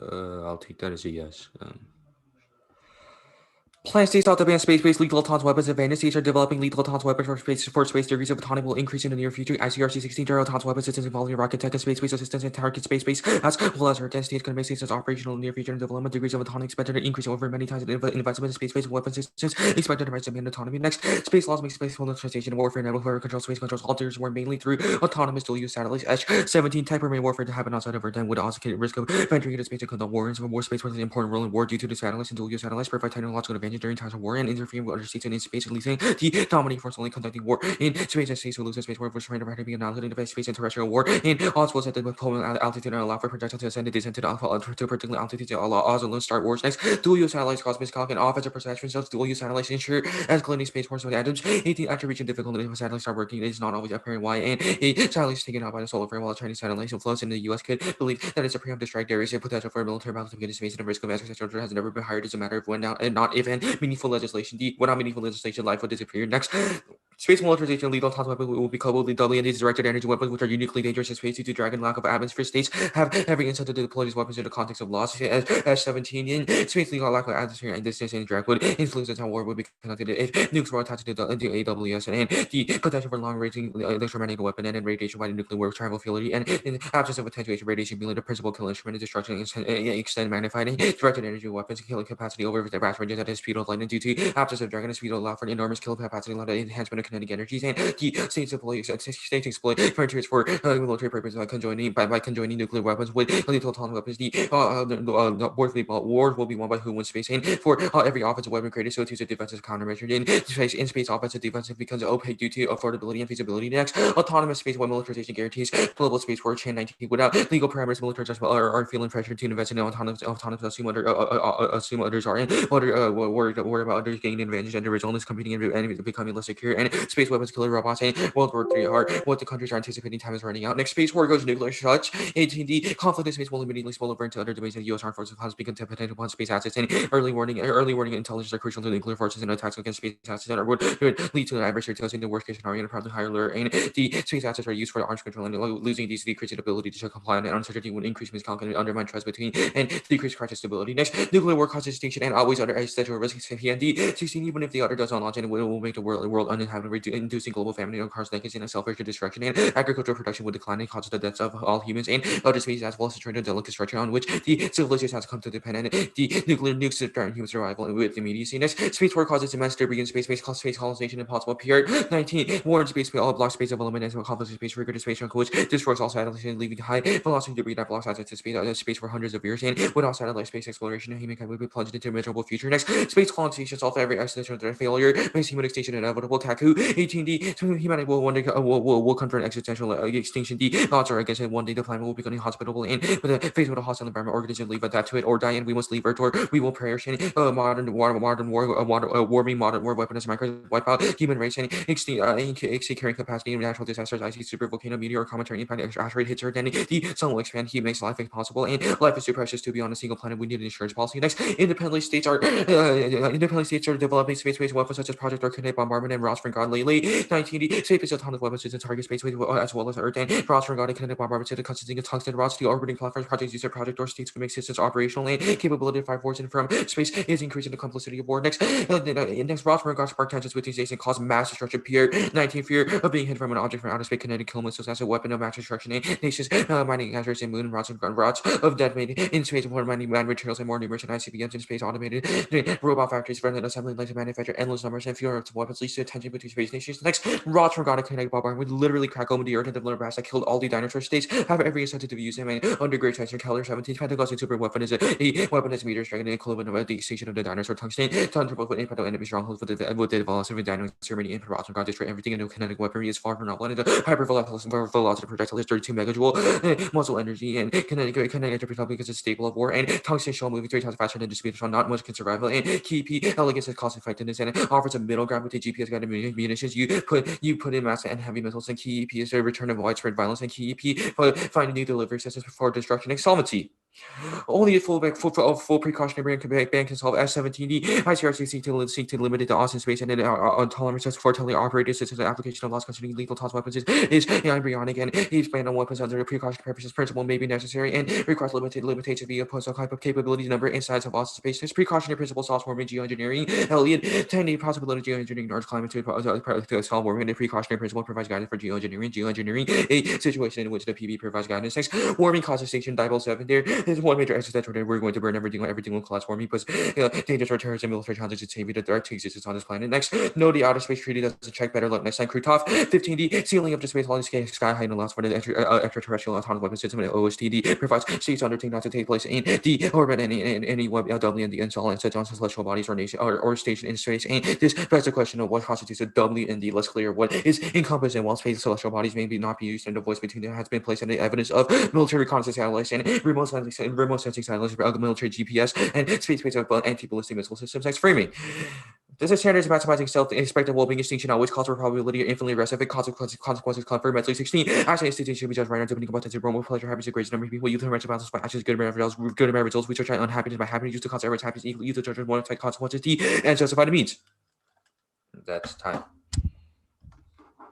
I'll take that as a yes. Planet states out to ban space-based lethal autonomous weapons. Advanced states are developing lethal autonomous weapons for space. Degrees of autonomy will increase in the near future. ICRC-16 general autonomous weapon systems involving rocket tech and space-based assistance and target space-based, as well as our advanced states can make systems operational in the near future. And development degrees of autonomy expected to increase over many times. Investment in space-based weapon systems expected to rise to man autonomy. Next, space laws make space militarization and warfare and whoever controls space controls all theories war mainly through autonomous dual-use satellites. H-17 type of warfare to happen outside of Earth and would also carry risk of venturing into space to conduct war. And war space plays an important role in war due to the satellites and dual-use satellites provide technological advantage during times of war and interfering with other states and in space, at least the dominating force only conducting war in space and states who lose in space war which trying to be annihilated in space and terrestrial war in oswald at the deployment altitude and allow for projectile to ascend and descend to particular altitude to allow alone start wars. Next, dual use satellites cause misconduct and offensive perception of dual use satellites ensure escalating space wars with atoms. 18 after reaching difficulty if satellites start working, it is not always apparent why, and a satellite is taken out by the solar flare while Chinese satellites influence in the US could believe that it's a preemptive strike. There is a potential for a military battle to begin in space and the risk of extraterrestrial has never been higher. It's a matter of when now and not if, and meaningful legislation. Without meaningful legislation, life would disappear. Next, space militarization lethal autonomous weapons will be coupled doubly into directed energy weapons, which are uniquely dangerous in space due to drag and lack of atmosphere. States have every incentive to deploy these weapons in the context of loss. S-17 in space lethal lack of atmosphere and distance and drag would influence how war would be conducted if nukes were attached to the AWS and the potential for long-range electromagnetic weapon and radiation by the nuclear war travel fidelity and in absence of attenuation radiation being the principal kill instrument in destruction and extend magnifying directed energy weapons killing capacity over the vast ranges at the speed of light and due to absence of dragon speed allow for an enormous kill capacity, a lot of enhancement of kinetic energies, and the states exploit frontiers for military purposes by conjoining nuclear weapons with lethal autonomous weapons. Wars will be won by who wins space, and for every offensive weapon created, so too is a defensive countermeasure. In space, offensive defensive becomes opaque due to affordability and feasibility. Next, autonomous space weapon militarization guarantees global space war chain 19 without legal parameters. Military are feeling pressure to invest in autonomous assume others are in worry about others gaining advantage and the result is competing and becoming less secure. And space weapons, killer robots, and World War III are what the countries are anticipating. Time is running out. Next, space war goes nuclear. Such 18 the conflict in space will immediately spill over into other domains of the U.S. armed forces has become dependent upon space assets and early warning intelligence are crucial to nuclear forces and attacks against space assets and would lead to an adversary telling the worst case scenario and probably higher alert. And the space assets are used for arms control and losing these decreases ability to comply and uncertainty would increase misconduct and undermine trust between and decrease crisis stability. Next, nuclear war causes extinction and always other existential risks. And the 16 even if the other does not launch, and it will make the world uninhabitable, inducing global famine and cause legacy and self-rigid destruction, and agricultural production would decline and cause the deaths of all humans and other species, as well as the delicate structure on which the civilization has come to depend, and the nuclear nukes threaten human survival with immediacy. Next, space war causes immense debris in space colonization and possible period. 19, war in space all block space development and conflicts in space trigger to space which destroys all satellites and leaving high velocity debris that blocks access to space for hundreds of years, and without satellite space exploration, humankind would be plunged into a miserable future. Next, space colonization solves every existential threat failure, makes human extinction inevitable. Taku 18D, humanity will one day will confront existential extinction. The odds are against it. One day the planet will become inhospitable, and with a faced with a hostile environment, organisms leave adapt to it or die, and we must leave Earth or we will perish. And modern war, warming, modern war weapons, micro wipe out human race and exceed carrying capacity in natural disasters, icy super volcano, meteor, cometary impact, asteroid hits Earth, and the sun will expand. He makes life impossible, and life is too precious to be on a single planet. We need an insurance policy. Next, independent states are developing space-based weapons such as Project Arcanite, bombardment, and Ross God lately. 1980, space-based autonomous weapons to target space as well as Earth, and Ross God and kinetic bombardment to consisting of tungsten rods to orbiting platforms. Project User Project or states can make systems operational and capability of fight wars and from space is increasing the complexity of war. Next, Ross God spark tensions between states and cause mass destruction. Fear 19 fear of being hit from an object from outer space kinetic kill missiles as a weapon of mass destruction. And nations mining asteroids and moon and rods of death made in space, more mining man materials and more numerous and ICBMs in space automated robot factories for assembly lines to manufacture endless numbers and fewer of weapons leads to tension between space nations. Next, rods from God and kinetic bombardment would literally crack open the earth and the lunar blast that killed all the dinosaur states. Have every incentive to use them and under great tension. Caliber 17 Pentagon's super weapon is a weapon that's meters dragon equivalent of the extinction of the dinosaur tungsten. Thunderbolt would impact enemy strongholds with the velocity of dynamic ceremony and rods from God destroy everything, and no kinetic weaponry is far from not blended. Hypervelocity projectile is 32 megajoule muzzle energy and kinetic energy because it's stable of war, and tungsten shell moving 3 times faster than the speed of sound. Not much can survival, and key elegance and cost effectiveness, and it offers a middle ground with the GPS guided munitions. You put in massive and heavy missiles, and key EP is a return of widespread violence, and key EP find new delivery systems before destruction and solvency. Only a full precautionary ban can solve S17D. ICRC seek to limit it to Austin space and tolerance for teleoperated systems. The application of loss concerning lethal toss weapons is embryonic, and each ban on weapons under a precautionary purposes principle may be necessary and requires limited limitations via post type of capabilities number and size of Austin space. This precautionary principle solves warming geoengineering. Elliot, 10-day possibility of geoengineering large climate to solve warming. The precautionary principle provides guidance for geoengineering. Geoengineering, a situation in which the PB provides guidance. Next, warming causes station dipole 7. There is one major existential day we're going to burn everything will collapse warming because dangerous for terrorism, military challenges, saving the threat to existence on this planet. Next, no, the outer space treaty doesn't check better. Look, next time, Krutov, 15D, sealing up the space along the sky height allows for the extraterrestrial autonomous weapon system, and OSTD provides states undertaking not to take place in the orbit any web WMD install and set on celestial bodies or nation or station in space. And this begs the question of what constitutes a WMD. Let's clear what is encompassed in while space celestial bodies may not be used, and the voice between them has been placed in the evidence of military reconnaissance satellites and remote sensing satellites, military GPS, and space-based anti-ballistic missile systems. Next, framing. This is standards maximizing self-expected well-being extinction, which cause for probability of infinitely aggressive consequences confirmed. Mentally 16. Actually, institution should be judged right now, depending upon potential with pleasure, happiness, a great number of people. Youth and mental balance by actions, good and bad results. We should try unhappiness by happiness. Use the concept of happiness equal. Use the judgment one type consequences D and justify the means. That's time.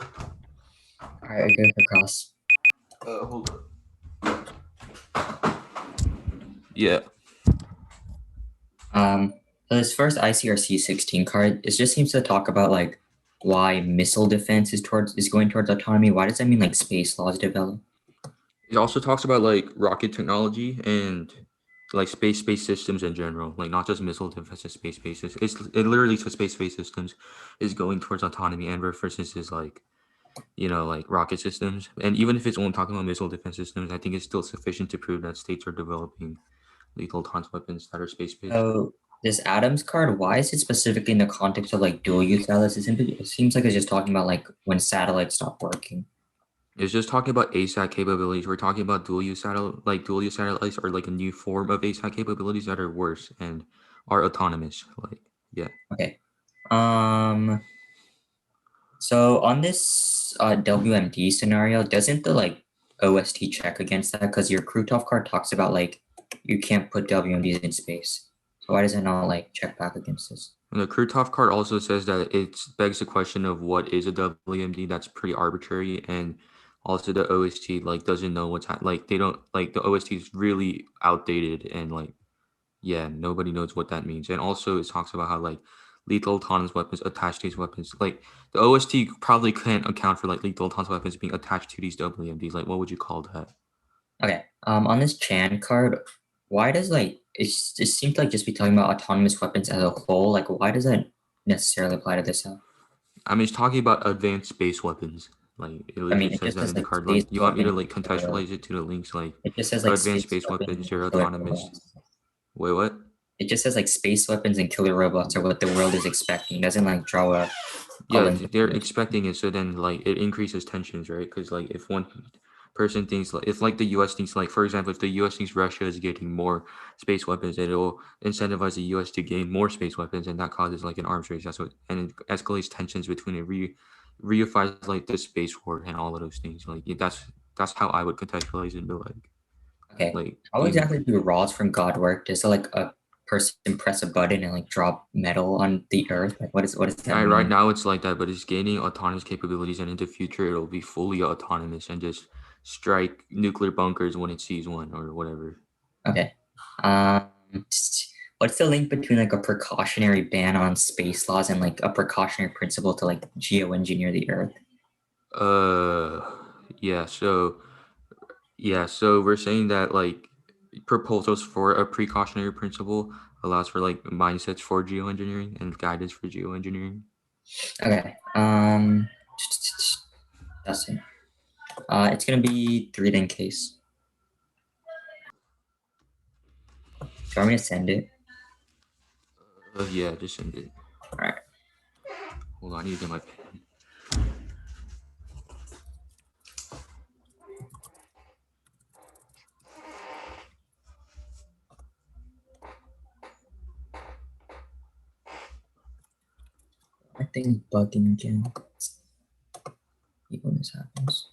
All right, go for cross. Hold on. Yeah. This first ICRC 16 card, it just seems to talk about like why missile defense is going towards autonomy. Why does that mean like space laws develop? It also talks about like rocket technology and like space systems in general, like not just missile defense, space systems. It literally says space systems is going towards autonomy, and versus is like, like rocket systems. And even if it's only talking about missile defense systems, I think it's still sufficient to prove that states are developing lethal autonomous weapons that are space-based. So this Adams card, why is it specifically in the context of like dual use satellites? It seems like it's just talking about like when satellites stop working. It's just talking about ASAT capabilities. We're talking about dual use satellites are like a new form of ASAT capabilities that are worse and are autonomous. Like, yeah. Okay. So on this WMD scenario, doesn't the like OST check against that? Because your Krutov card talks about like you can't put WMDs in space. So why does it not like check back against this? And the Krutov card also says that it begs the question of what is a WMD. That's pretty arbitrary, and also the OST like doesn't know what's like they don't like the OST is really outdated and like nobody knows what that means. And also it talks about how like lethal autonomous weapons attached to these weapons, like the OST probably can't account for like lethal autonomous weapons being attached to these WMDs. Like, what would you call that? Okay. On this Chan card, why does like it seems like just be talking about autonomous weapons as a whole? Like, why does that necessarily apply to this? I mean, it's talking about advanced space weapons. Like it literally says that in the like card. Like, you want me to like weapons, contextualize it to the links? Like, it just says like advanced space weapons, they're autonomous. Wait, what? It just says like space weapons and killer robots are what the world is expecting. It doesn't like draw a they're expecting it, so then like it increases tensions, right? Because like if one person thinks like if like the U.S. thinks like, for example, if the U.S. thinks Russia is getting more space weapons, it'll incentivize the U.S. to gain more space weapons, and that causes like an arms race. That's what, and it escalates tensions between it, reifies like the space war and all of those things. Like that's how I would contextualize it. But okay, like how exactly do Raws from God work? Does like a person press a button and like drop metal on the earth? Like what is that mean? Right now it's like that, but it's gaining autonomous capabilities, and in the future it'll be fully autonomous and just strike nuclear bunkers when it sees one or whatever. Okay. What's the link between like a precautionary ban on space laws and like a precautionary principle to like geoengineer the earth? So we're saying that like proposals for a precautionary principle allows for like mindsets for geoengineering and guidance for geoengineering. Okay. That's it. It's gonna be 3 case. Do you want me to send it? Yeah, just send it. All right. Hold on, I need to get my pen. I think bugging again. When this happens.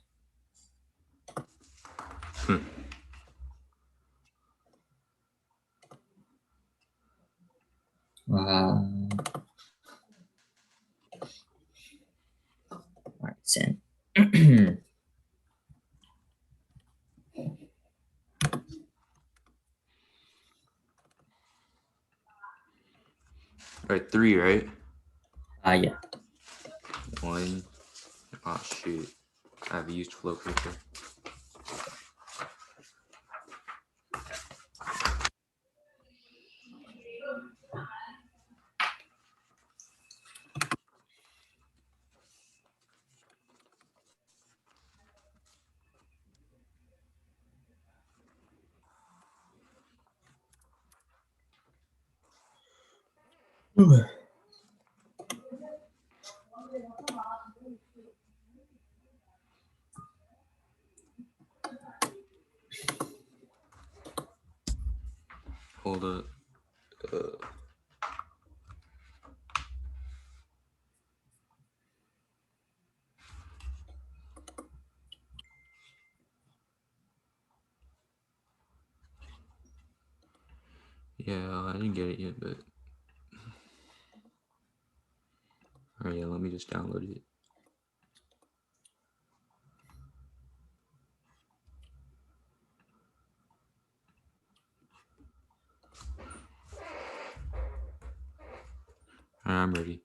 All right, send. All right, 3, right? Yeah. 1. Oh shoot! I have used flow creature. Hold up. Yeah, I didn't get it yet, but all right, yeah, let me just download it. All right, I'm ready.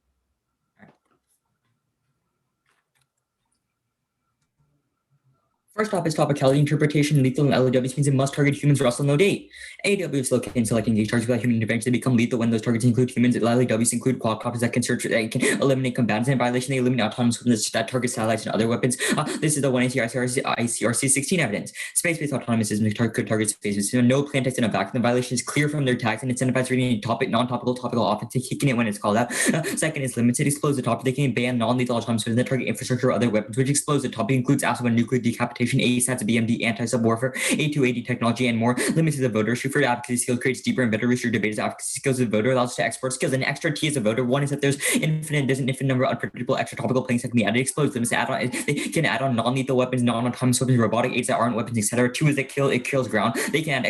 First off is topicality interpretation. Lethal and LAWs means it must target humans or else no date. AWs locate and select engage targets without human intervention. They become lethal when those targets include humans. LAWs include quadcopters that can search, that can eliminate combatants in violation. They eliminate autonomous weapons that target satellites and other weapons. This is the 180 ICRC 16 evidence. Space-based autonomous systems could target space. No plan text in a vacuum. The violation is clear from their tags and incentivized reading non-topical offense, kicking it when it's called out. Second is limited explosive topic. They can ban non-lethal autonomous systems that target infrastructure or other weapons, which explosive topic includes ASWA nuclear decapitation, ASATs, BMD, anti-sub warfare, A280 technology, and more. Limits the voter. Shoot for advocacy skills creates deeper and better research debates. Advocacy skills of the voter allows to export skills. And extra T as a voter. One is that there's infinite number of unpredictable extra topical planes that can be added. Explosive limits add on. They can add on non-lethal weapons, non-autonomous weapons, robotic aids that aren't weapons, etc. 2 is that it kills ground. They can add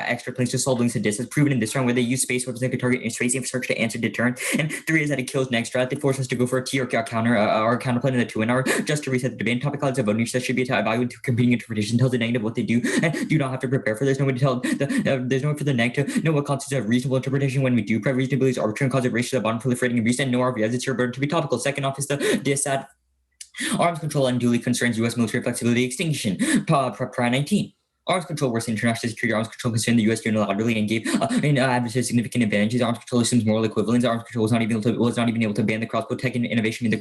extra planes to solve links and distance. Proven in this round where they use space weapons that can target space infrastructure to answer deterrent. And 3 is that it kills next strat. They force us to go for a T or counterplane in the 2 and R just to reset the debate. Topic odds of voting that should be evaluated to competing interpretation tells the negative what they do and do not have to prepare for. There's no way to tell there's no way for the negative know what constitutes a reasonable interpretation when we do prep reasonability is arbitrary and cause a ratio of bottom proliferating and recent no RVS. It's your burden to be topical. Second off is the DSAT arms control unduly concerns U.S. military flexibility extinction. Prior 19. Arms control works international security. Arms control concerned the U.S. unilaterally and gave adversaries significant advantages. Arms control assumes moral equivalence. Arms control was not even able to ban the crossbow. Tech and innovation made the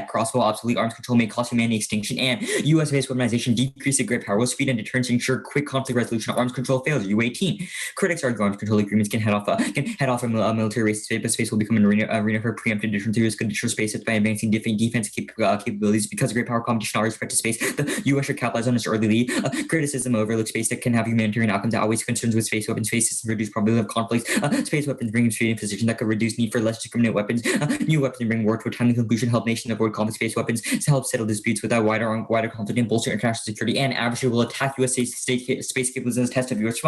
crossbow obsolete. Arms control may cost humanity extinction. And U.S.-based weaponization decreased the great power, will speed, and deterrence to ensure quick conflict resolution. Arms control failure. U18. Critics argue arms control agreements can head off a military race. Space will become an arena for preemptive deterrence. The U.S. could destroy space by advancing defense capabilities. Because of great power competition always spread to space, the U.S. should capitalize on its early lead. Criticism overlook space that can have humanitarian outcomes that outweighs concerns with space weapons. Space systems reduce probability of conflicts. Space weapons bring in position that could reduce need for less discriminate weapons. New weapons bring war to a timely conclusion, help nations avoid conflict. Space weapons to help settle disputes without wider conflict and bolster international security. And adversary will attack U.S. space capabilities as a test of U.S.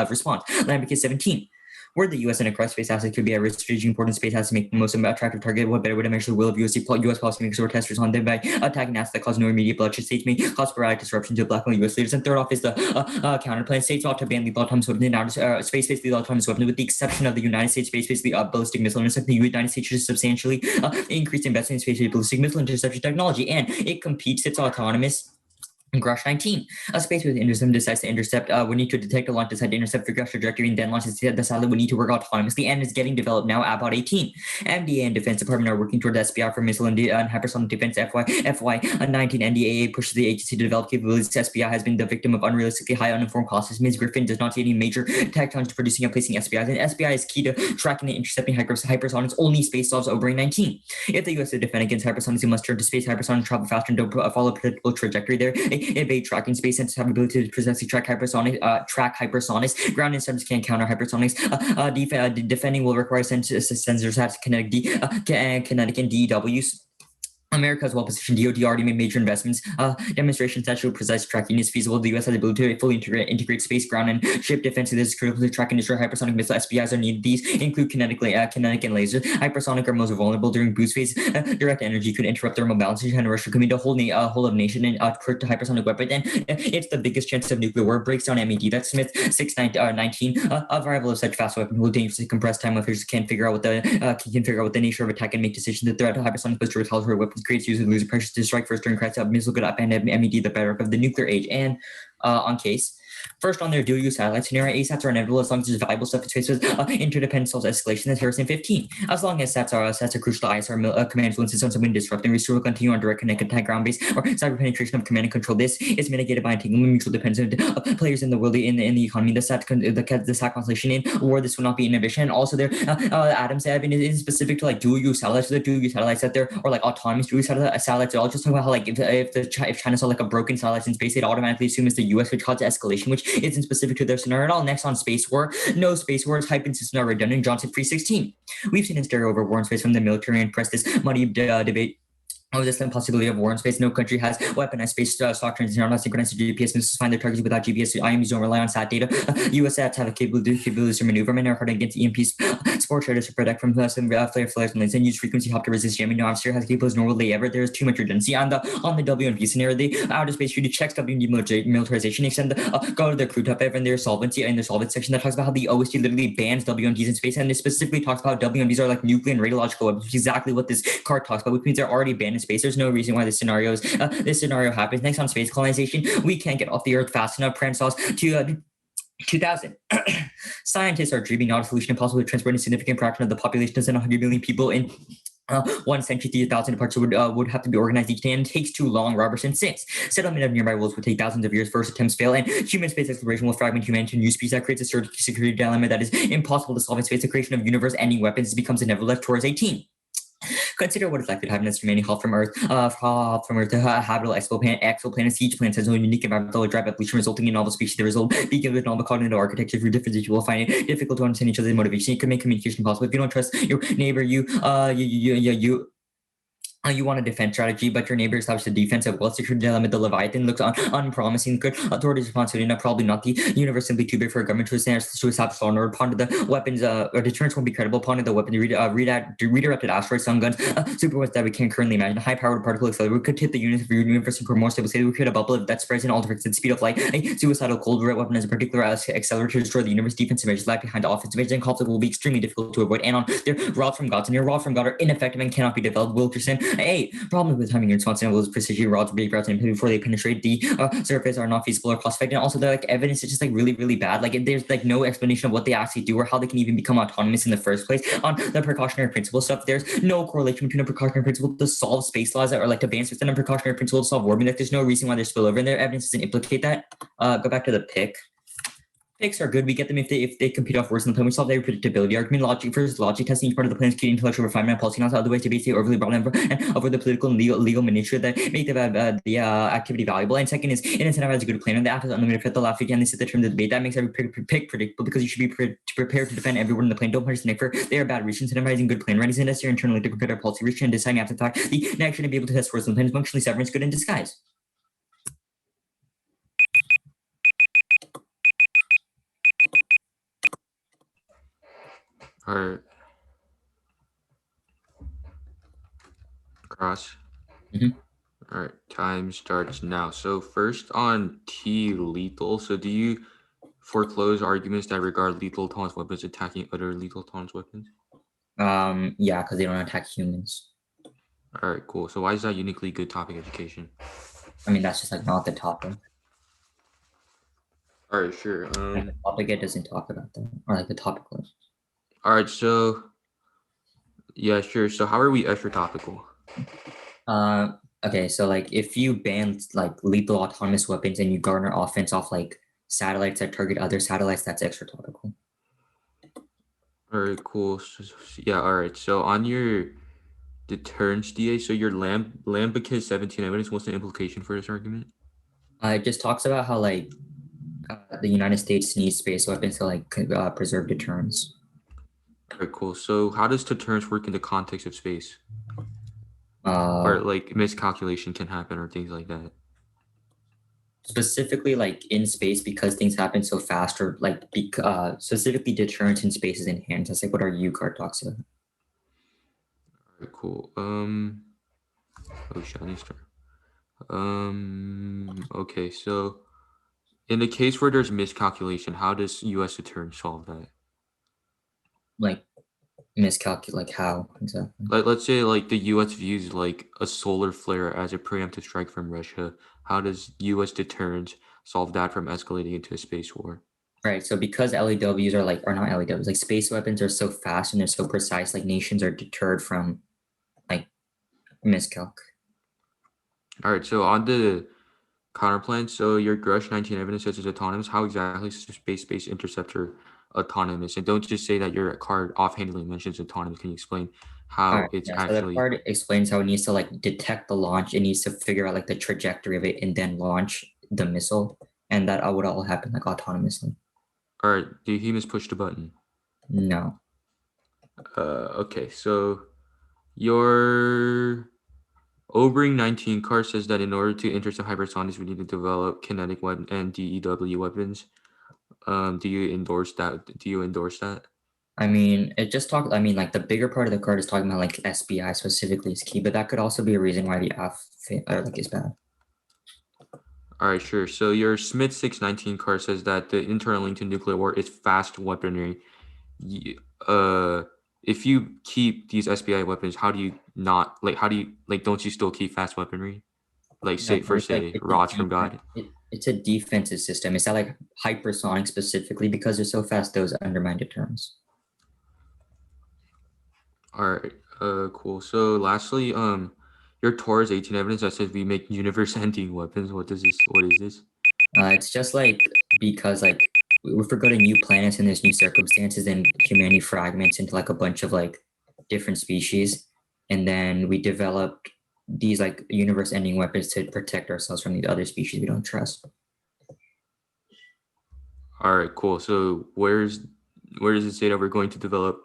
response. Lambicus 17. Where the U.S. and across space assets could be at risk, strategic important space assets make the most attractive target. What better would eventually will of U.S. policymakers or testers on them by attacking assets that cause no immediate bloodshed? States may cause sporadic disruption to blackmail U.S. leaders. And third off is the counterplan. States ought to ban lethal autonomous weapons in outer space-based lethal autonomous weapons, with the exception of the United States space-based ballistic missile interception. The United States should substantially increase investment in space-based ballistic missile interception technology, and it competes its autonomous. Grush 19. A space with intercept decides to intercept. We need to detect a launch, decide to intercept the Grush trajectory, and then launch the satellite. We need to work autonomously, and is getting developed now. About 18. MDA and Defense Department are working toward the SBI for missile and hypersonic defense. FY 19 NDAA pushes the agency to develop capabilities. SBI has been the victim of unrealistically high uninformed costs. Ms. Griffin does not see any major tech challenge to producing and placing SBIs, and SBI is key to tracking and intercepting hypersonics. Only space solves over 19. If the U.S. to defend against hypersonics, it must turn to space. Hypersonics travel faster and don't follow a predictable trajectory there. Evade tracking. Space sensors have the ability to precisely track hypersonics. Ground instruments can counter hypersonics. Defending will require sensors that have kinetic and DEWs. America is well positioned. DoD already made major investments. Demonstrations that show precise tracking is feasible. The U.S. has the ability to fully integrate space, ground, and ship defense. This is critical to track and destroy hypersonic missile. SPIs are needed. These include kinetic and laser. Hypersonic are most vulnerable during boost phase. Direct energy could interrupt thermal balances, and Russia could mean the whole of nation and crypto hypersonic weapon. And it's the biggest chance of nuclear war. Breaks down MED. That's Smith 619. A arrival of such fast weapon will dangerously compress time. Officers can't figure out what the nature of attack and make decisions. The threat of hypersonic was to retaliatory weapons creates users lose pressure to strike first during crisis. Missile could upend MED, the bedrock of the nuclear age. And on case. First, on their dual-use satellite scenario, ASATs are inevitable as long as there's valuable stuff in space with interdependent solves escalation as Harrison 15. As long as sats are crucial to ISR command influence systems and when disrupting, restore will continue on direct connect attack ground base or cyber penetration of command and control. This is mitigated by entanglement mutual dependence players in the world in the economy. The SAT constellation in war, this will not be inhibition. And also their Adams is specific to like dual-use satellites. So the dual-use satellites that they're or like autonomous dual-use satellites. I'll just talk about how like if China saw like a broken satellite in space, they'd automatically assume it's the US, which causes escalation, which isn't specific to their scenario at all. Next on space war, no space wars, hype and systems are redundant. Johnson 316. We've seen hysteria over war in space from the military and press this muddy debate. Oh, this possibility of war in space. No country has weaponized space stock trains and are not synchronized to GPS missiles find their targets without GPS. IMUs don't rely on SAT data. US sats have a capabilities to maneuver and are hard against EMPs. Sport traders to protect from some flare flares and use frequency hop to resist jamming. No officer has capabilities nor will they ever. There's too much redundancy. On the WMP scenario, the outer space treaty checks WMD militarization, extend go to their crew top and their solvency in their solvent section that talks about how the OST literally bans WMDs in space, and it specifically talks about WMDs are like nuclear and radiological weapons, which is exactly what this card talks about, which means they're already banned in space. There's no reason why this scenario happens. Next on space colonization, we can't get off the Earth fast enough. Prancells to 2000. Scientists are dreaming out a solution impossible to transport a significant fraction of the population of 100 million people in 1 century. 3,000 departures would have to be organized each day, and it takes too long. Robertson 6. Settlement of nearby worlds would take thousands of years. First attempts fail, and human space exploration will fragment humanity into new species. That creates a security dilemma that is impossible to solve in space. The creation of universe-ending weapons becomes inevitable. Towards 18. Consider what is likely to happen as remaining halt from Earth to habitable exoplanets. Each planet has its own unique environmental drive evolution, resulting in novel species. The result begins with novel cognitive architecture. For differences, you will find it difficult to understand each other's motivation. It could make communication possible. If you don't trust your neighbor, you want a defense strategy, but your neighbor established a defensive well-secured dilemma. The Leviathan looks unpromising. Good authorities respond to it. Probably not. The universe simply too big for a government to establish law and order. Upon the weapons, or deterrence won't be credible. Upon the weapons, redirected asteroids, sun guns, super weapons that we can't currently imagine. High-powered particle accelerator could tip the universe into a more stable state. We create a bubble that spreads in all directions at the speed of light. A suicidal cold weapon as a particular accelerator to destroy the universe. Defensive measures lag behind the offensive measures, and conflict will be extremely difficult to avoid. And on their rod from gods, and your rod from God are ineffective and cannot be developed. Wilkerson. 8. Problems with timing and response intervals, precision rods, big routes, and before they penetrate the surface are not feasible or cost-effective. And also, the like evidence is just like really, really bad. Like there's like no explanation of what they actually do or how they can even become autonomous in the first place. On the precautionary principle stuff, there's no correlation between a precautionary principle to solve space laws that are like to ban space and a precautionary principle to solve warming. Like there's no reason why there's spillover, and their evidence doesn't implicate that. Go back to the pick. Picks are good. We get them if they compete off worse in the plan. We solve their predictability argument. Logic first, logic testing each part of the plan's key intellectual refinement, policy knowledge, other ways to basically overly broad and over the political and legal minutiae that make the activity valuable. And second is it incentivizes a good plan. And the app is unlimited fit the last weekend. They set the term of the debate. That makes every pick predictable because you should be prepared to defend everyone in the plan. Don't punish the neck for they are bad reach. Incentivizing good plan readiness and necessary internally to compare policy reach and deciding after the fact. The next should be able to test words in the plan is functionally severance good in disguise. All right. Cross. All right. Time starts now. So first on T lethal. So do you foreclose arguments that regard lethal autonomous weapons attacking other lethal autonomous weapons? Yeah, because they don't attack humans. All right, cool. So why is that uniquely good topic education? I mean, that's just like not the topic. All right, sure. Like the topic it doesn't talk about that, or like the topic list. All right, so yeah, sure. So how are we extra topical? Okay, so like if you ban like lethal autonomous weapons and you garner offense off like satellites that target other satellites, that's extra topical. All right, cool. So, yeah, all right. So on your deterrence DA, so your Lambicus 17 evidence, what's the implication for this argument? It just talks about how like the United States needs space weapons to like preserve deterrence. All right, cool. So how does deterrence work in the context of space? Uh, or like miscalculation can happen or things like that. Specifically like in space because things happen so fast, or like specifically deterrence in space is enhanced. That's like what our U card talks about. Alright, cool. Oh, shiny star. Okay, so in the case where there's miscalculation, how does U.S. deterrence solve that? Like miscalculate, like how exactly? Like, let's say like the U.S. views like a solar flare as a preemptive strike from Russia. How does U.S. deterrence solve that from escalating into a space war? Right. So because LEWs are like, or not LEWs, like space weapons are so fast and they're so precise, like nations are deterred from like miscalc. All right, so on the counterplan, so your Grush 19 evidence says it's autonomous. How exactly is the space-based interceptor autonomous? And don't just say that your card offhandedly mentions autonomous. Can you explain All how right. it's Yeah. So that actually? part explains how it needs to like detect the launch. It needs to figure out like the trajectory of it and then launch the missile. And that would all happen like autonomously. All right, did he push the button? No. Okay, so your Obring 19 card says that in order to intercept hypersonics, we need to develop kinetic weapon and DEW weapons. Do you endorse that? Do you endorse that? I mean, it just talk. I mean, like the bigger part of the card is talking about like SBI specifically is key, but that could also be a reason why the like is bad. All right, sure. So your Smith 619 card says that the internal link to nuclear war is fast weaponry. Y- Uh, if you keep these SBI weapons, how do you not like? How do you like? Don't you still keep fast weaponry? Like No, say for it's like say it's a rods from defense. God. It's a defensive system. It's not like hypersonic specifically because they're so fast. Those undermine deterrence. All right. Cool. So lastly, your Taurus 18 evidence that says we make universe-ending weapons. What does this? What is this? It's just like because like if we go to new planets and there's new circumstances, and humanity fragments into like a bunch of like different species, and then we developed these like universe-ending weapons to protect ourselves from these other species we don't trust. All right. Cool. So where does it say that we're going to develop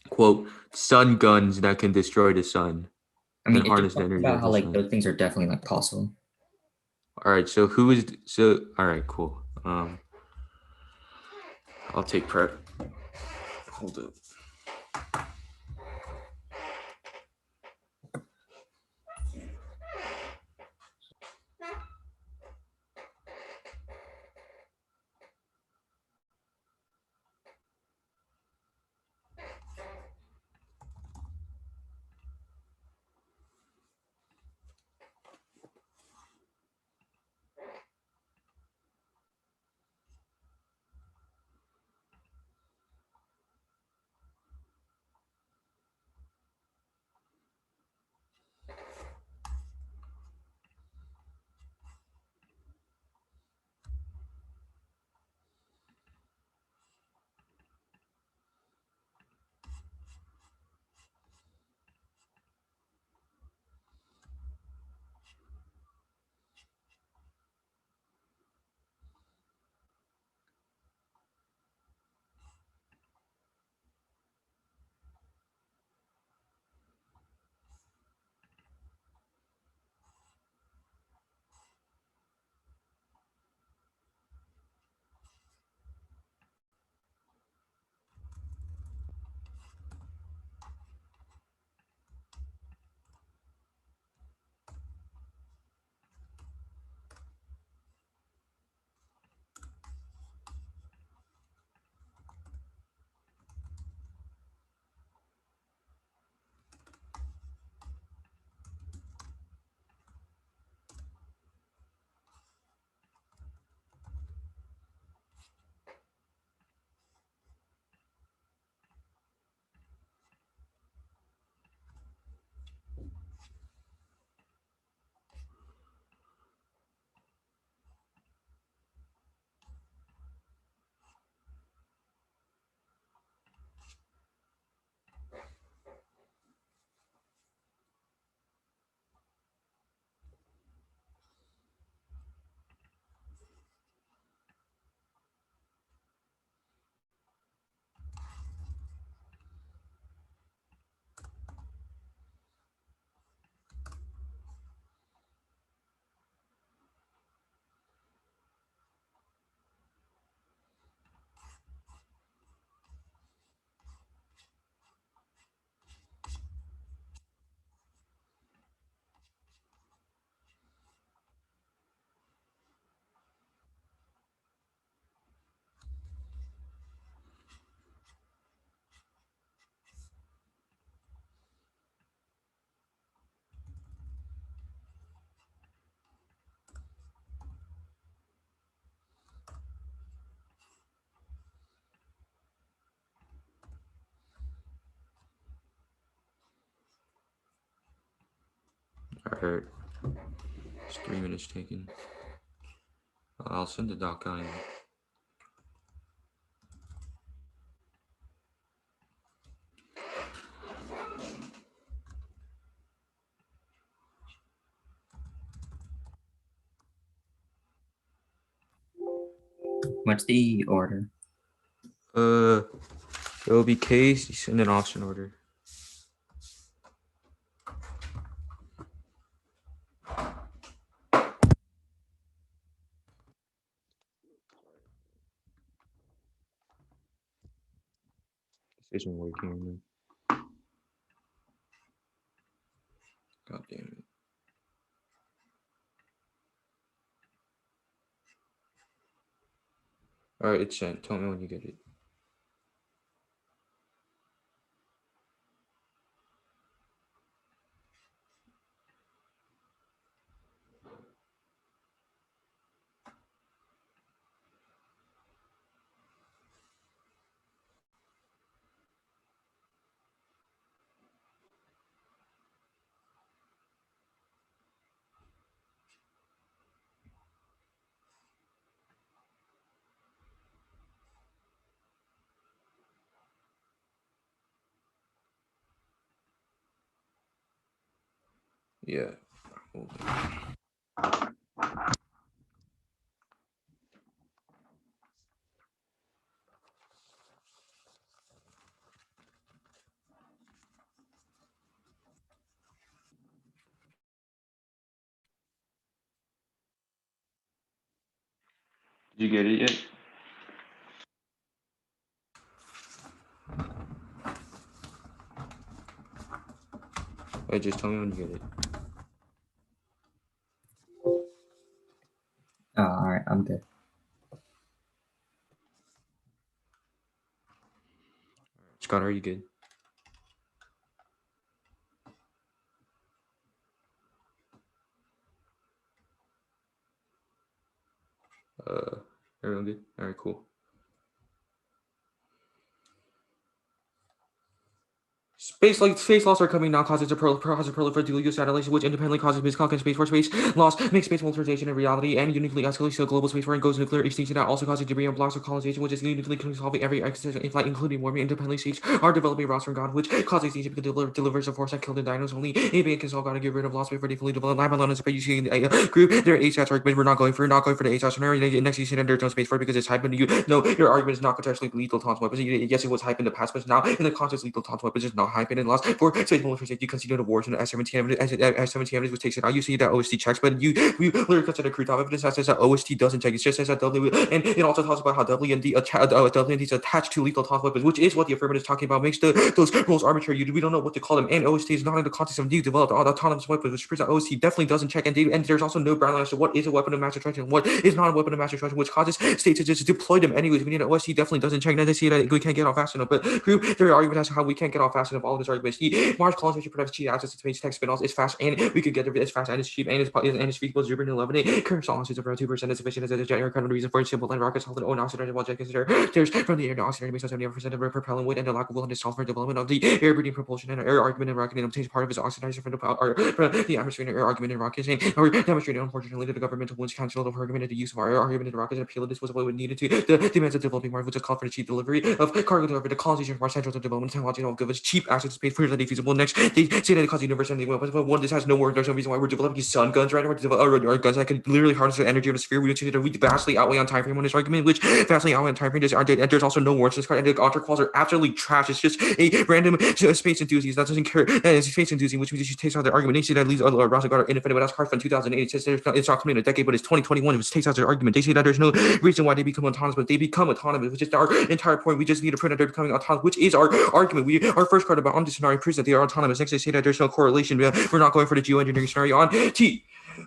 quote sun guns that can destroy the sun I and mean, it just harness the talks energy about of how the like sun? those things are definitely like possible. All right. So who is so? All right. Cool. I'll take prep. Hold up. Alright. It's 3 minutes taken. I'll send the doc on. What's the order? It will be case in an option order. This isn't working. God damn it. All right, it's sent. Tell me when you get it. Yeah. Hold on. Did you get it yet? Wait, just tell me when you get it. Oh, all right, I'm good. Scott, are you good? Everyone good? All right, cool. Space loss are coming now, causes a proliferate dual use satellite, which independently causes misconduct in space for space loss, makes space militarization a reality, and uniquely escalates to global space war and goes nuclear extinction. That also causes debris and blocks of colonization, which is uniquely solving every existential in flight, including warming independently states are developing routes from God, which causes extinction because delivers a force that killed the dinos. Only a being can solve God and get rid of lost before they fully develop. Live alone in space, you see a group, their HSAT argument, we're not going for the HSAT scenario. Next, you see that there's no space for it because it's hype, and you know your argument is not contextually lethal taunt weapons. Yes, it was hype in the past, but now in the context lethal taunt weapons is not hype and lost for space militarization. You consider the wars in the S-17 evidence, which takes it out. You see that OST checks, but we literally consider crew top evidence that says that OST doesn't check. It just says that W, and it also talks about how WMD is attached to lethal taunt weapons, which is what the affirmative is talking about, makes those rules arbitrary. We don't know what to call them, and OST is not in the context of new developed autonomous weapons, which proves that OST definitely doesn't check, and there's also no ground as to what is a weapon of mass destruction and what is not a weapon of mass destruction, which causes states to just deploy them anyways. We need an OST definitely doesn't check, and they see that we can't get off fast enough, but prove their argument as to how we can't get off fast enough. All of this argument is Mars colonization protects cheap access to space tech spin-offs. It's fast, and we could get there. It's fast, and it's cheap, and it's feasible. 0.11. Current solid is around 2% is sufficient as a general kind of reason for it. Simple and rockets hold an oxygen while jet consider there's from the air to oxygen makes 70% of propellant weight and the lack of willingness for development of the air breathing propulsion and air argument and rocket obtains part of its oxidizer from the atmosphere and air argument and rockets and or demonstrated unfortunately that the governmental ones canceled over argument and the use of our air argument and rockets and appeal this was what we needed to the demands of developing Mars, which is called for the cheap delivery of cargo delivery, the colonization of Mars central to development technology and all give us cheap access to space for that feasible. Next, they say that it causes the universe and but one, this has no work. There's no reason why we're developing sun guns right now. We're developing our guns that can literally harness the energy of the sphere. We vastly outweigh on time frame on this argument, which vastly outweigh on time frame. There's also no works in this card, and the alter calls are absolutely trash. It's just a random space enthusiast that doesn't care. And it's space enthusiast, which means she takes out their argument. They say that leaves Rosa Guard infinite, but that's card from 2008. It says it's not coming in a decade, but it's 2021. It takes out their argument. They say that there's no reason why they become autonomous, but they become autonomous, which is our entire point. We just need to prove that they're becoming autonomous, which is our argument. Our first card about on this scenario proves that they are autonomous. Next, they say that there's no correlation. We're not going for the geoengineering scenario on T.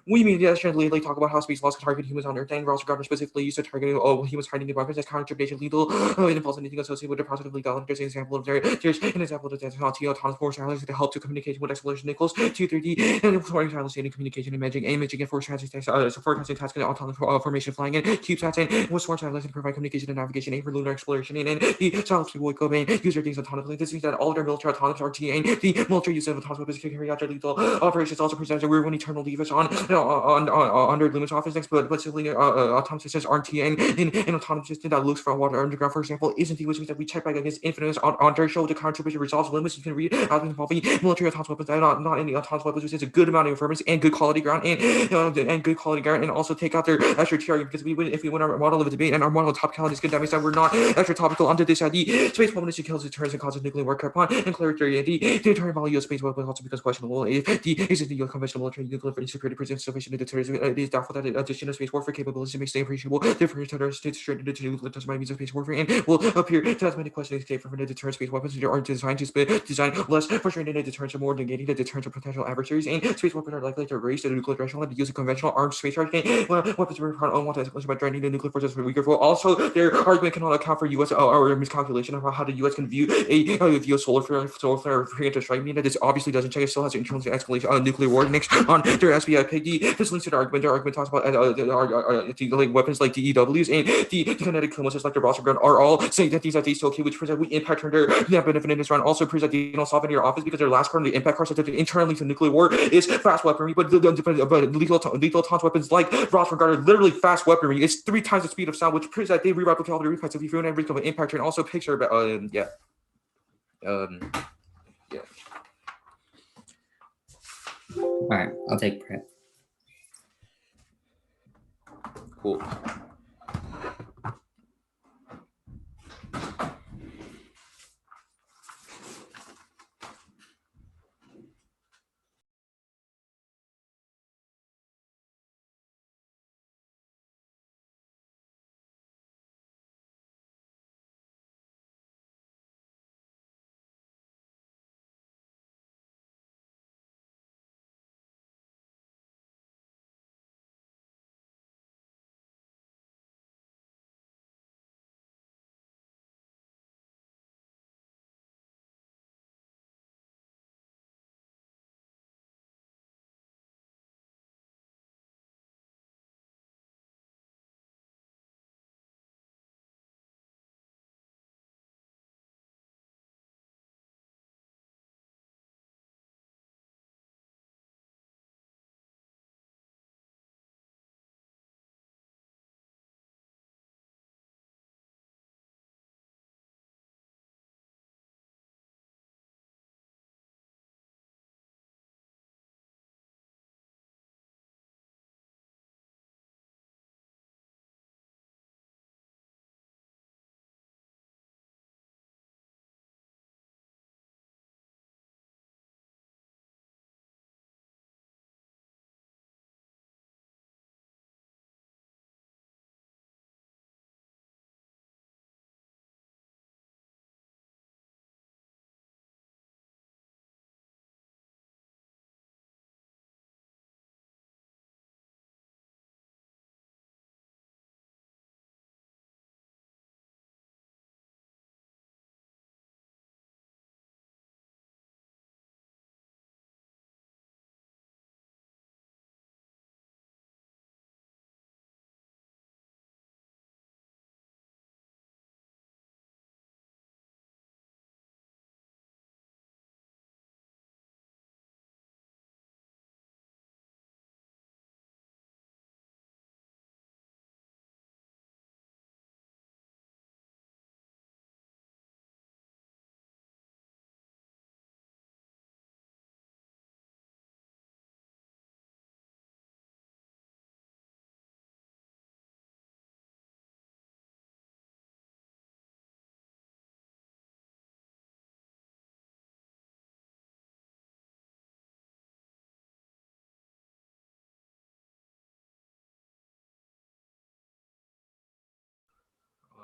We immediately talk about how space laws can target humans on Earth, and Ross Gardner specifically used to target humans hiding in weapons as counter-trepidation lethal. It involves anything associated with the process of legality. There's an example of there's an example of the autonomous force analysis to help to communication with exploration Nichols, 230, and for simultaneous communication, imaging and force forecasting tasks and autonomous formation flying in, CubeSats and was sworn to provide communication and navigation aid for lunar exploration and the South Pole domain user things autonomously. This means that all of their military autonomous RTA and the military use of autonomous weapons can carry out their lethal operations. Also presents a weird one eternal leavers under Luminous office next, but simply autonomous systems RTA and an autonomous system that looks for water underground, for example, isn't the which means that we check back against infinites on their show to counter resolves limits. You can read how involving military autonomous weapons, not any autonomous weapons, which is a good amount of information and good quality ground and good quality ground, and also take out their extra TR because if we win our model of a debate and our model of top count is good, that means that we're not extra topical onto this at the space weapon issue kills deterrence and causes nuclear war upon and clarity and the deterrent value of space weapons also becomes questionable if the existing US conventional military nuclear security presents sufficient deterrence. It is doubtful that addition of space warfare capabilities makes the appreciable difference to our states straight into nuclear by means of space warfare and will appear to have many questions escape from the deterrent space weapons that are designed to design less frustrating the deterrence and more negating the deterrence of potential adversaries, and space weapons are likely to raise the nuclear threshold and use a conventional armed space target weapons to require unwanted escalation by draining the nuclear forces for weaker foe. Also, their argument cannot account for U.S. or miscalculation of how the U.S. can view a solar flare preemptive strike, meaning that this obviously doesn't check. It still has internal escalation nuclear war next on their SBI pig. This links to the argument. Their argument talks about weapons like DEWs and the kinetic kill missiles like the Roster gun are all saying that these are still okay, which proves that we impact turn their benefit in this round. Also proves that they don't solve in your office because their last card on the impact card says that internally to nuclear war is fast weaponry, but lethal autonomous weapons like Ross regard are literally fast weaponry. It's 3 times the speed of sound, which proves that they re-replicate all the replies of the risk of an impact turn. Also picture about yeah. All right, I'll take prep. Cool.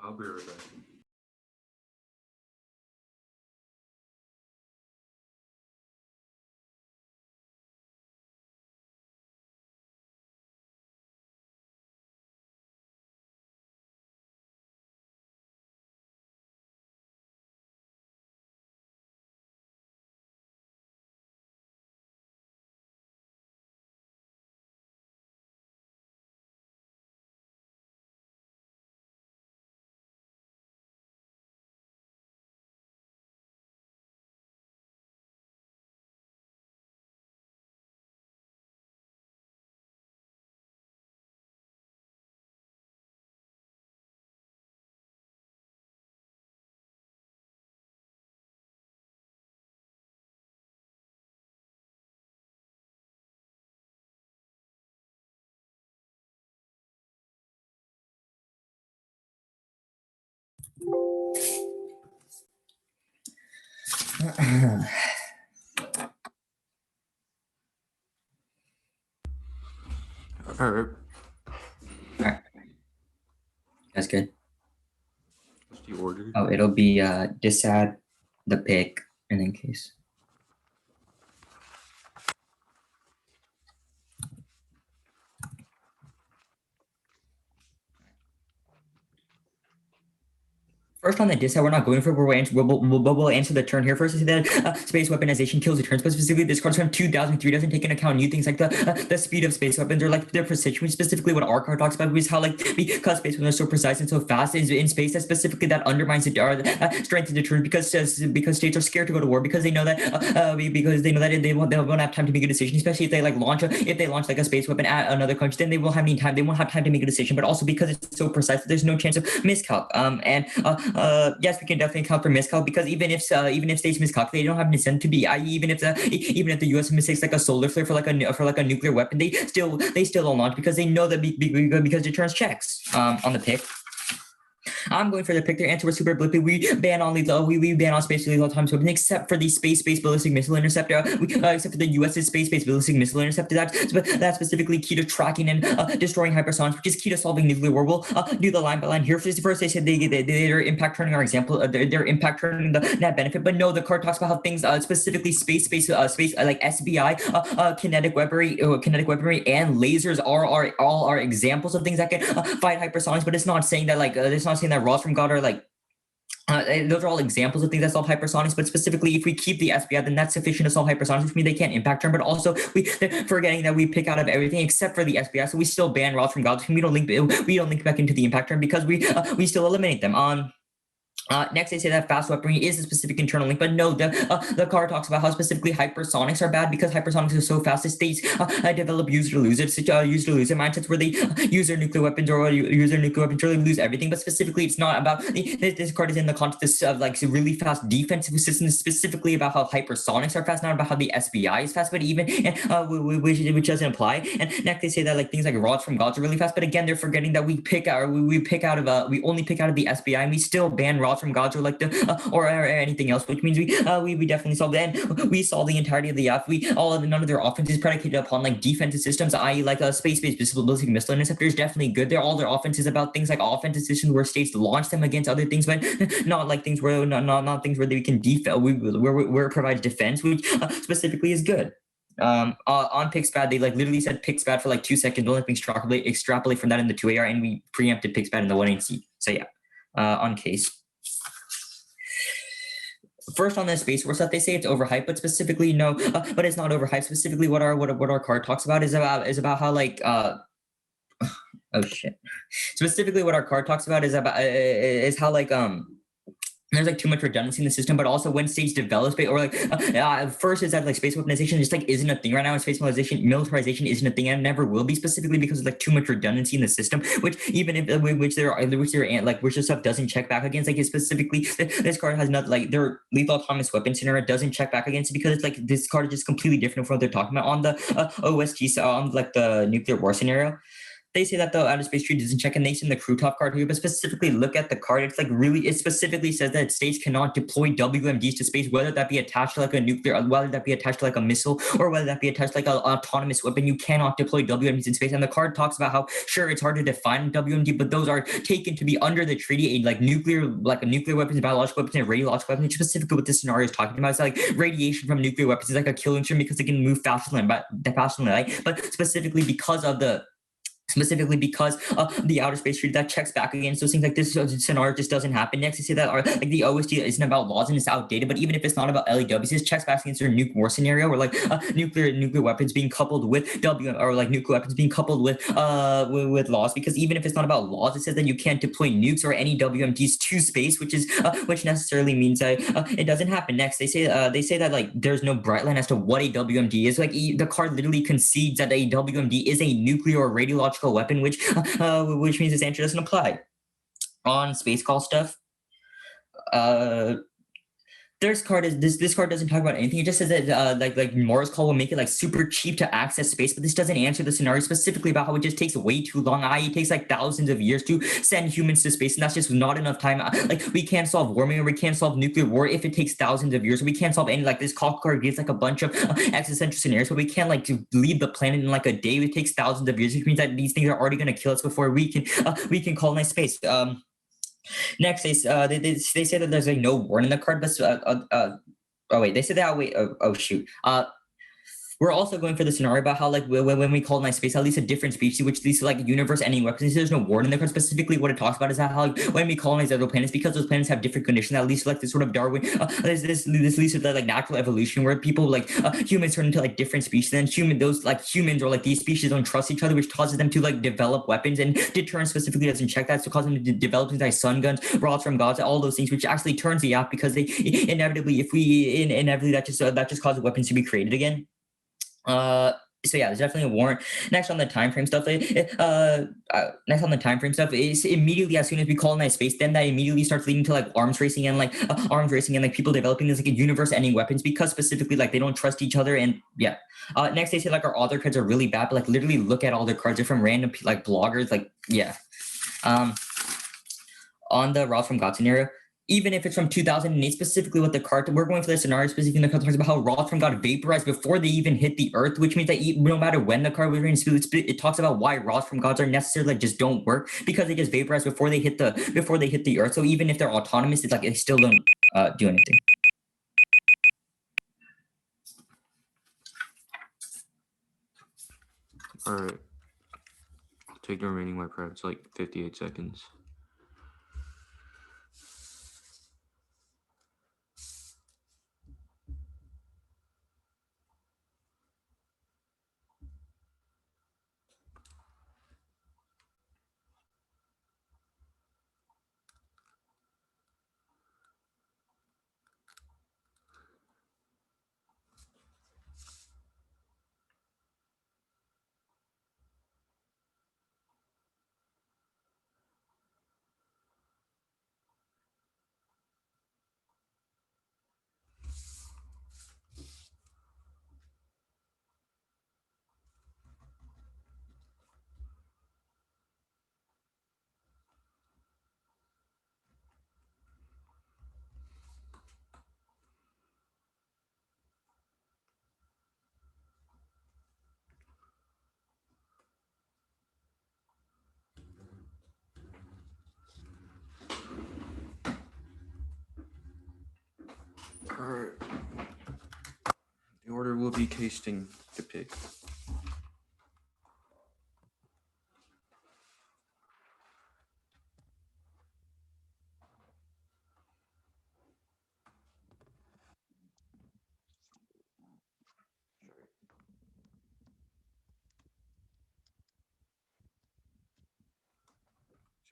I'll be right back. All right. Alright. That's good. What's the order? Oh, it'll be disadd the pick and then case. First on the diss, we're not going for it. We'll answer the turn here first. Is that space weaponization kills the turn, but specifically this card's from 2003 doesn't take into account new things like the speed of space weapons or like their precision, which specifically what our card talks about is how like because space weapons are so precise and so fast in space, that specifically that undermines the strength of the turn because states are scared to go to war because they know that they won't have time to make a decision, especially if they launch like a space weapon at another country, then they won't have any time. They won't have time to make a decision, but also because it's so precise, there's no chance of miscalc. Yes, we can definitely account for miscalc because even if states miscalculate, they don't have an incentive to be. I.e., even if the U.S. mistakes like a solar flare for like a nuclear weapon, they still don't launch because they know that because it turns checks on the pick. I'm going for the pick. Their answer was super blippy. We ban on lethal. We ban on space lethal times weapons, except for the space-based ballistic missile interceptor. Except for the U.S.'s space-based ballistic missile interceptor. That's specifically key to tracking and destroying hypersonics, which is key to solving nuclear war. We'll do the line by line here. First, they said they're impact turning our example. They're impact turning the net benefit, but no, the card talks about how things specifically space like SBI, kinetic weaponry, and lasers are all examples of things that can fight hypersonics. But it's not saying that it's not saying that Ross from God are like those are all examples of things that solve hypersonics, but specifically if we keep the SBI, then that's sufficient to solve hypersonics, which means they can't impact turn, but also they're forgetting that we pick out of everything except for the SBI, so we still ban Ross from God. We don't link back into the impact turn because we still eliminate them. Next, they say that fast weaponry is a specific internal link, but no, the card talks about how specifically hypersonics are bad because hypersonics are so fast. The states develop use to lose it mindsets where they use their nuclear weapons or really lose everything. But specifically, it's not about this card is in the context of like really fast defensive systems, specifically about how hypersonics are fast, not about how the SBI is fast, but even which doesn't apply. And next, they say that like things like rods from gods are really fast, but again, they're forgetting that we only pick out of the SBI and we still ban rods from gods or like the or anything else, which means we definitely solve that. And we solve the entirety of the F. None of their offense is predicated upon like defensive systems, i.e. like a space-based ballistic missile interceptor is definitely good. All their offense is about things like offensive systems where states launch them against other things, but not like things where not things where they can where it provides defense, which specifically is good. On PixPad, they like literally said PixPad for like 2 seconds. Don't let me extrapolate from that in the 2AR, and we preempted PixPad in the 1AC. So yeah, on case. First on the Space Force stuff, they say it's overhyped, but specifically no, but it's not overhyped. Specifically, what our card talks about is about how like oh shit. Specifically, what our card talks about is how like there's like too much redundancy in the system, but also when states develop space or like first is that like space weaponization just like isn't a thing right now, and space militarization isn't a thing and never will be, specifically because of like too much redundancy in the system, which even if which this stuff doesn't check back against. Like specifically this card has not like their lethal autonomous weapon scenario doesn't check back against it because it's like this card is just completely different from what they're talking about on the OST on like the nuclear war scenario. They say that the outer space tree doesn't check, and they send the Krutov card here, but specifically look at the card. It's like really, it specifically says that states cannot deploy WMDs to space, whether that be attached to like a nuclear, whether that be attached to like a missile, or whether that be attached to like an autonomous weapon. You cannot deploy WMDs in space. And the card talks about how sure it's hard to define WMD, but those are taken to be under the treaty, like nuclear weapons, biological weapons, and radiological weapons. Specifically, what this scenario is talking about is like radiation from nuclear weapons is like a killing stream because they can move faster than light, but specifically because of the outer space treaty that checks back against those things. Like this scenario just doesn't happen. Next, they say that like the OST isn't about laws and it's outdated, but even if it's not about LEWs, it checks back against their nuke war scenario where like nuclear weapons being coupled with nuclear weapons being coupled with laws, because even if it's not about laws, it says that you can't deploy nukes or any WMDs to space, which necessarily means that it doesn't happen. Next, they say that like there's no bright line as to what a WMD is. Like the card literally concedes that a WMD is a nuclear or radiological weapon, which means this answer doesn't apply. On space call stuff, this card doesn't talk about anything. It just says that like Mars call will make it like super cheap to access space, but this doesn't answer the scenario specifically about how it just takes way too long. I.e., it takes like thousands of years to send humans to space, and that's just not enough time. Like we can't solve warming, or we can't solve nuclear war if it takes thousands of years. We can't solve any like this card gives like a bunch of existential scenarios, but we can't like to leave the planet in like a day. It takes thousands of years, which means that these things are already going to kill us before we can colonize space. Next, they say that there's like no warn in the card, but oh wait, they said that. Wait, oh shoot. We're also going for the scenario about how like when we colonize space, at least a different species, which leads to like universe-ending weapons. There's no warn in the card. Specifically, what it talks about is how like, when we colonize other planets, because those planets have different conditions, at least like this sort of Darwin, this leads to the like natural evolution where people like humans turn into like different species. And humans or like these species don't trust each other, which causes them to like develop weapons. And Deterrence specifically doesn't check that, so causes them to develop things like sun guns, rods from gods, all those things, which actually turns the app because they inevitably that just causes weapons to be created again. So yeah, there's definitely a warrant. Next on the time frame stuff, is immediately as soon as we colonize space, then that immediately starts leading to like arms racing and like people developing this like universe-ending weapons because specifically like they don't trust each other. And yeah, next they say like our author cards are really bad, but like literally look at all their cards. They're from random like bloggers. Like yeah, on the Rods from God scenario. Even if it's from 2008, specifically with the card, we're going for the scenario specifically in the card talks about how rods from God vaporized before they even hit the earth, which means that no matter when the card was in, it talks about why rods from gods are necessary, like just don't work because they just vaporize before they hit the earth. So even if they're autonomous, it's like they still don't do anything. All right. Take the remaining white prep. It's like 58 seconds. Alright. The order will be casting the pick. Is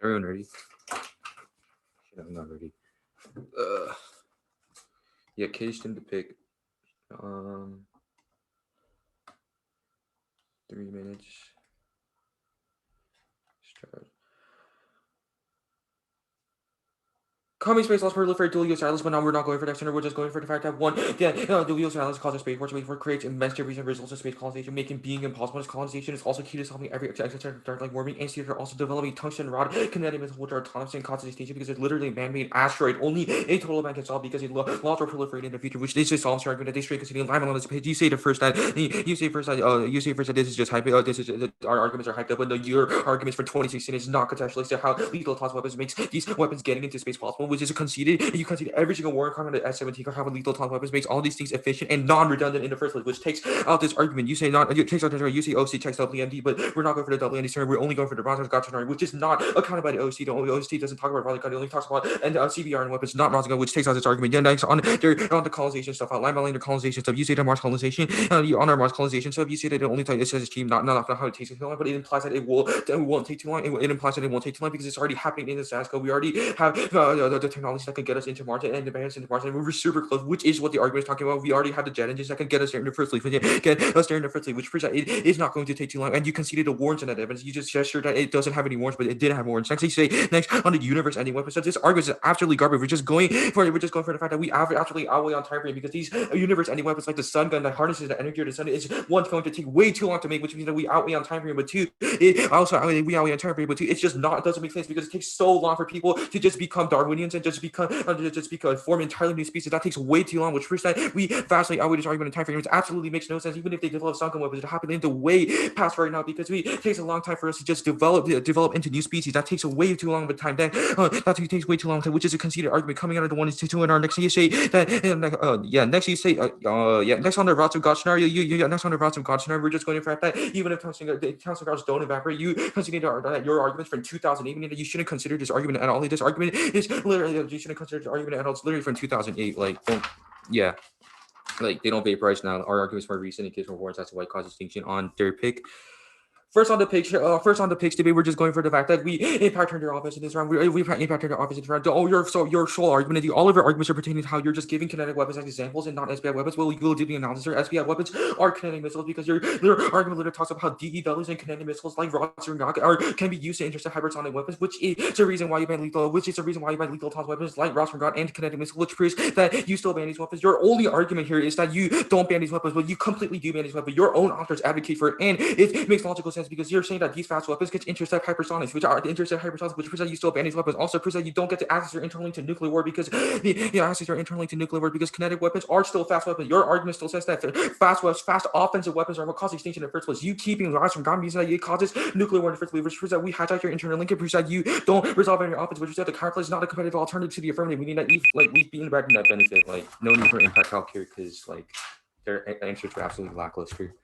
everyone ready? Shit, I'm not ready. Yeah, cased in the pick. 3 minutes. Start. Coming space loss proliferate dual use islands, but now we're not going for that center. We're just going for the fact that one, dual use islands causes space force. Space force creates immense debris and results in space colonization, making being impossible. This colonization is also key to solving every existential dark like warming. And are also developing tungsten rod kinetic missiles which are autonomous and cause station because it's literally a man-made asteroid. Only a total man can solve because it lost or proliferate in the future, which this is solves argument that they straight considering alignment on this page. You say first that this is just hype. This is our arguments are hyped up, but your arguments for 2016 is not contextualized to how lethal toss weapons makes these weapons getting into space possible, which is conceded. You concede every single war card on the S-17 card have a lethal toss weapons makes all these things efficient and non-redundant in the first place, which takes out this argument. You say not, it takes out this argument. You say OC checks WMD, but we're not going for the WMD scenario. We're only going for the Bronze God scenario, which is not accounted by the OC. The OC doesn't talk about Bronze God. It only talks about and CBR and weapons, not Bronze God, which takes out this argument. Yeah, next on the colonization stuff, line by line the colonization stuff. You say the Mars colonization, on our Mars colonization stuff. You say that it only it says it's cheap, not how it takes too long, but it implies that it won't take too long. It implies that it won't take too long because it's already happening in the status quo. We already have the the technologies that could get us into Mars and advance into Mars, and we were super close, which is what the argument is talking about. We already have the jet engines that can get us there in the first place, get us there in the first place, which proves that it is not going to take too long. And you conceded the warrants in that evidence. You just gestured that it doesn't have any warrants, but it did have warrants. Next, you say next on the universe ending weapons. So this argument is absolutely garbage. We're just going for the fact that we actually outweigh on time frame because these universe ending weapons like the sun gun that harnesses the energy of the sun is one going to take way too long to make, which means that we outweigh on time frame, but two, it also we outweigh on time frame, but two, it's just not, it doesn't make sense because it takes so long for people to just become Darwinians and just become form entirely new species. That takes way too long, which proves that we vastly outweigh this argument in time frame, which absolutely makes no sense. Even if they develop sunken weapons, it happens into way past right now because it takes a long time for us to just develop into new species. That takes way too long of a time. That takes way too long, which is a conceded argument coming out of the 1 and 2 in our next you say that next you say next on the routes of God scenario, next on the routes of God scenario, we're just going to fact that even if Townsend routes don't evaporate, you consider that your arguments from 2008, meaning that you shouldn't consider this argument at all. This argument is literally, you shouldn't consider this argument at all. It's literally from 2008. Like, like they don't vaporize now. Our arguments more recent in case of warrants. That's why it causes distinction on their pick. First on the picks debate, we're just going for the fact that we impact their office in this round. We impact their office in this round. Your sole argument, all of your arguments are pertaining to how you're just giving kinetic weapons as examples and not SBI weapons. Well, you will do the analysis. Or SBI weapons are kinetic missiles because your argument literally talks about how DE values and kinetic missiles like rockets or can be used to intercept hypersonic weapons, which is the reason why you ban lethal. Which is the reason why you ban lethal toss weapons like Ross from God and kinetic missiles, which proves that you still ban these weapons. Your only argument here is that you don't ban these weapons, but you completely do ban these weapons. Your own authors advocate for it, and it makes logical sense because you're saying that these fast weapons can intercept hypersonics, which proves that you still ban these weapons. Also proves that you don't get to access your internally to nuclear war because kinetic weapons are still fast weapons. Your argument still says that fast offensive weapons are what cause extinction in the first place. You keeping lives from God means that it causes nuclear war in the first place, which proves that we hijack your internal link. It proves that you don't resolve any offense, which is that the counterplay is not a competitive alternative to the affirmative. Meaning that we've been back in that benefit. Like no need for impact calc here because like their answers were absolutely lackluster.